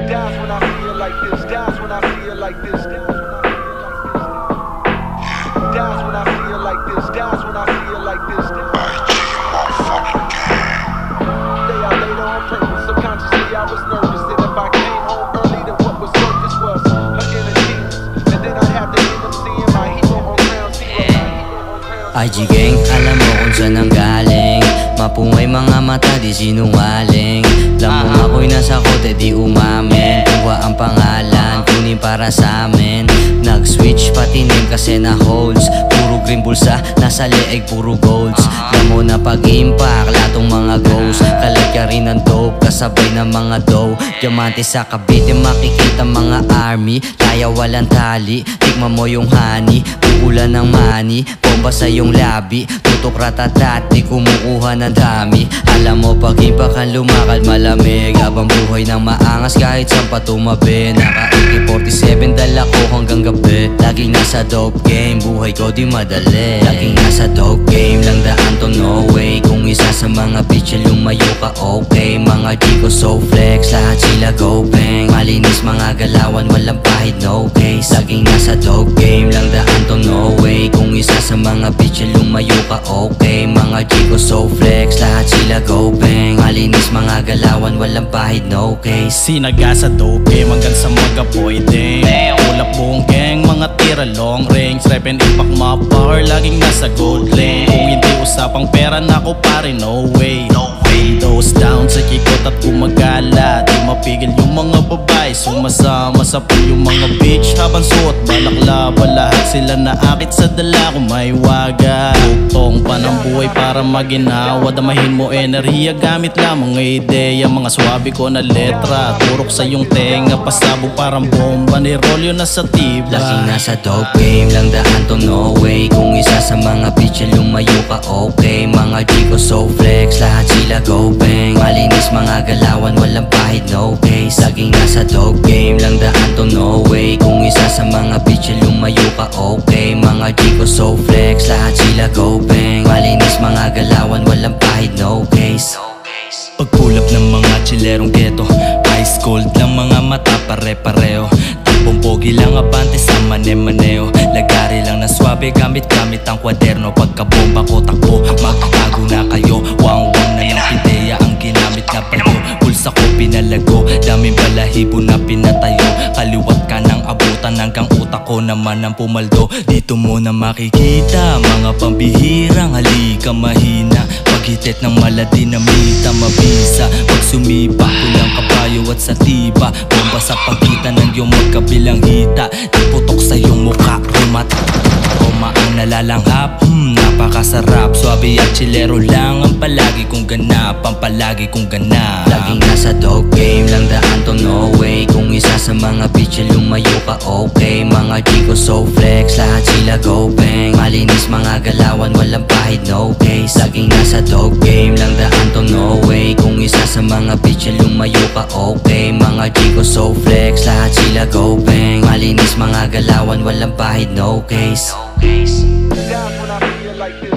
That's when I feel like this. That's when I feel like this. That's when I feel like this. That's when I feel like this. Day I laid on purpose. Subconsciously I was nervous that if I came home early, then what was surface was her inner demons. And then I'd have to end up seeing my hero on ground zero. IG gang, alam mo kung saan ang galing. Mapungay mga mata, di sinungaling. Lamang ako'y nasa kote, di umamin. Kuha ang pangalan, kunin para sa amin. Nag-switch patinim kasi na holds. Puro green bulsa, nasa leeg puro golds. Damo na pag-impact, latong mga goals. Kalat ka rin ng dope, kasabay ng mga dough. Diamante sa Cavite, makikita mga army. Kaya walang tali, tikman mo yung honey. Puulan ng money, bomba sa iyong labi. Tutok ratatat, di kumukuha ng dami. Alam mo pag-impact ang lumakad malamig. Habang buhay ng maangas kahit saan pa tumabi. Naka-AK-47 dala ko hanggang gabi. Laging nasa dope game, buhay ko di madali. Laging nasa dope game, lang daan to no way. Kung isa sa mga bitch lumayo ka okay. Mga G ko so flex, lahat sila go bang. Malinis mga galawan, walang pahid no case. Laging nasa dope game, lang daan to no way. Kung isa sa mga bitch lumayo ka okay. Mga G ko so flex, lahat sila go bang. Malinis mga galawan, walang pahid no case. Sinaga sa dope game hanggang sa mga boy din. Ulap buong gang, mga tira long range. Rep and impact mga power, laging nasa gold lane. Kung hindi usapang pera na ko pare, no way. Windows down sa kikot at gumagala. Di mapigil yung mga babae, sumasama sa pool yung mga bitch. Habang suot balaklava, lahat sila naakit sa dala ko may waga. Tuktong pa ng buhay para maginawa. Damahin mo enerhiya, gamit lamang ng ideya. Mga swabe ko na letra, turok sa iyong tenga. Pasabog parang bomba, ni Rolyo na sa tiba. Laging nasa dope game, lang daan to no way. Kung isa sa mga bitch lumayo ka okay. Mga G ko so flex, lahat sila go bang. Malinis mga galawan, walang pahid no case. Laging nasa dope game, lang daan to no way. Kung isa sa mga bitch lumayo ka okay. Mga G ko so flex, lahat sila go bang. Malinis mga galawan, walang pahid no case. Pagkulap ng mga chilerong ghetto, ice cold lang mga mata pare-pareho. Takbong pogi lang abante sa mane-maneo. Lagari lang na swabe, gamit-gamit ang kwaderno. Pagkabomba ko takbo, magtatago na kayo. Wang-wang na ng pideya ang ginamit na palyo. Pulsa ko pinalago, daming balahibo na pinatayo. Kaliwat ka ng abutan hanggang utak ko naman ang pumaldo. Dito mo na makikita mga pambihirang halika mahina. Paghitit ng mala dinamita mabisa. Pag sumipa kulang kabayo at sa tiba. Bomba sa pagitan ng iyong magkabilang hita. Nagputok sa iyong mukha, rumata Roma ang nalalanghap, napakasarap. Swabe at chilero lang ang palagi kong ganap. Ang palagi kong ganap. Laging nasa dope game, lang daan to no way. Kung isa sa mga bitch lumayo ka okay. Mga G ko so flex, lahat sila go bang. Malinis mga galawan, walang pahid no case. Laging nasa dope game, lang daan to no way. Kung isa sa mga bitch lumayo ka okay. Mga G ko so flex, lahat sila go bang. Malinis mga galawan, walang pahid no case. That's when I feel like this.